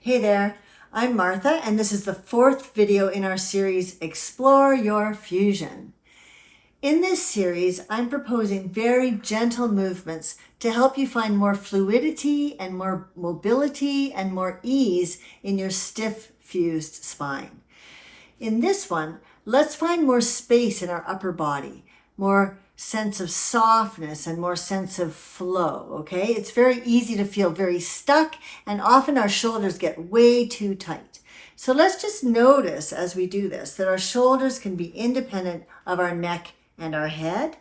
Hey there, I'm Martha, and this is the fourth video in our series, Explore Your Fusion. In this series, I'm proposing very gentle movements to help you find more fluidity and more mobility and more ease in your stiff fused spine. In this one, let's find more space in our upper body, more sense of softness and more sense of flow, okay? It's very easy to feel very stuck, and often our shoulders get way too tight. So let's just notice as we do this that our shoulders can be independent of our neck and our head.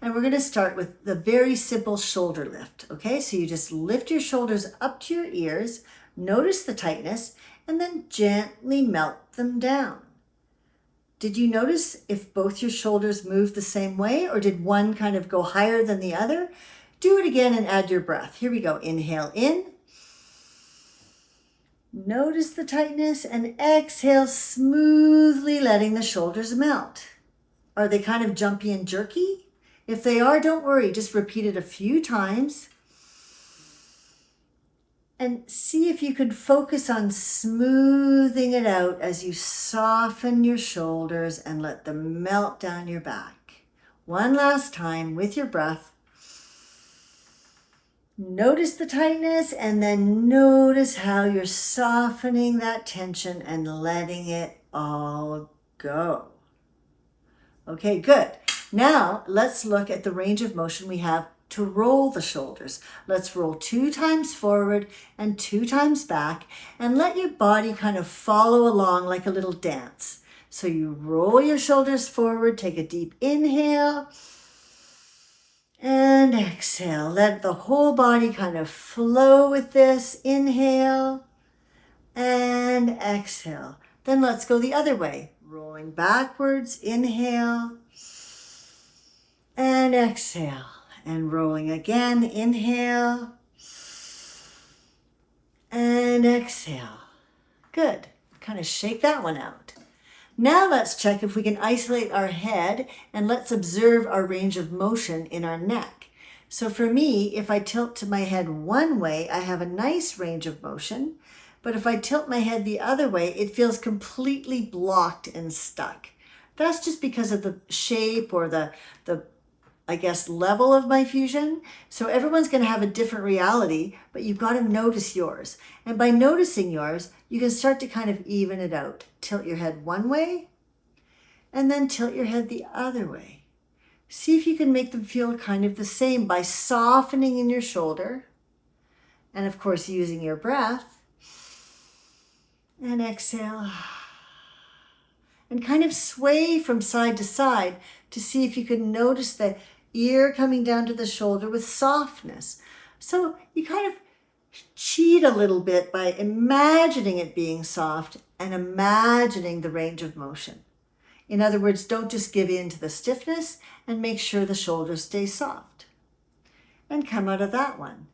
And we're going to start with the very simple shoulder lift, okay? So you just lift your shoulders up to your ears, notice the tightness, and then gently melt them down. Did you notice if both your shoulders moved the same way, or did one kind of go higher than the other? Do it again and add your breath. Here we go. Inhale in. Notice the tightness and exhale smoothly, letting the shoulders melt. Are they kind of jumpy and jerky? If they are, don't worry. Just repeat it a few times. And see if you can focus on smoothing it out as you soften your shoulders and let them melt down your back. One last time with your breath. Notice the tightness and then notice how you're softening that tension and letting it all go. Okay, good. Now let's look at the range of motion we have to roll the shoulders. Let's roll 2 times forward and 2 times back, and let your body kind of follow along like a little dance. So you roll your shoulders forward, take a deep inhale, and exhale. Let the whole body kind of flow with this. Inhale and exhale. Then let's go the other way. Rolling backwards, inhale and exhale. And rolling again, inhale and exhale. Good. Kind of shake that one out. Now let's check if we can isolate our head, and let's observe our range of motion in our neck. So for me, if I tilt to my head one way, I have a nice range of motion. But if I tilt my head the other way, it feels completely blocked and stuck. That's just because of the shape or the level of my fusion. So everyone's going to have a different reality, but you've got to notice yours. And by noticing yours, you can start to kind of even it out. Tilt your head one way, and then tilt your head the other way. See if you can make them feel kind of the same by softening in your shoulder. And of course, using your breath. And exhale. And kind of sway from side to side to see if you can notice the ear coming down to the shoulder with softness. So you kind of cheat a little bit by imagining it being soft and imagining the range of motion. In other words, don't just give in to the stiffness, and make sure the shoulders stay soft. And come out of that one.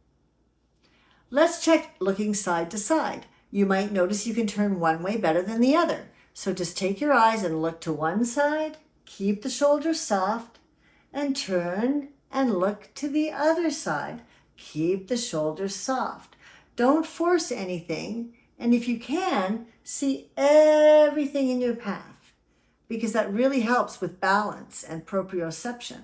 Let's check looking side to side. You might notice you can turn one way better than the other. So just take your eyes and look to one side, keep the shoulders soft, and turn and look to the other side. Keep the shoulders soft. Don't force anything, and if you can, see everything in your path, because that really helps with balance and proprioception.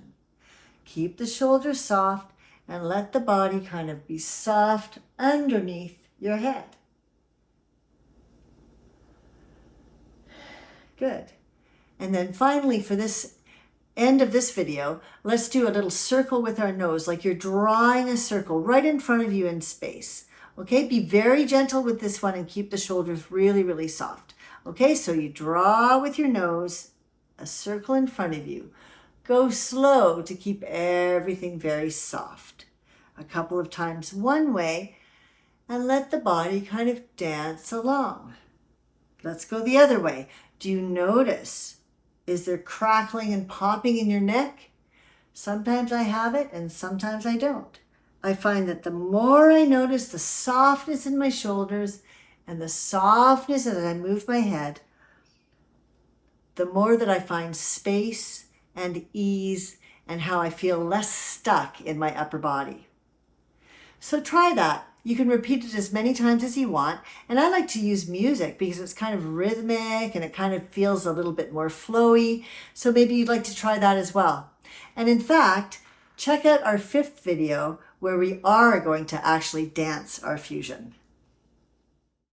Keep the shoulders soft and let the body kind of be soft underneath your head. Good. And then finally, for this end of this video, let's do a little circle with our nose, like you're drawing a circle right in front of you in space. Okay, be very gentle with this one and keep the shoulders really, really soft. Okay, so you draw with your nose a circle in front of you. Go slow to keep everything very soft. A couple of times one way, and let the body kind of dance along. Let's go the other way. Do you notice? Is there crackling and popping in your neck? Sometimes I have it and sometimes I don't. I find that the more I notice the softness in my shoulders and the softness as I move my head, the more that I find space and ease and how I feel less stuck in my upper body. So try that You can repeat it as many times as you want. And I like to use music because it's kind of rhythmic and it kind of feels a little bit more flowy. So maybe you'd like to try that as well. And in fact, check out our 5th video where we are going to actually dance our fusion.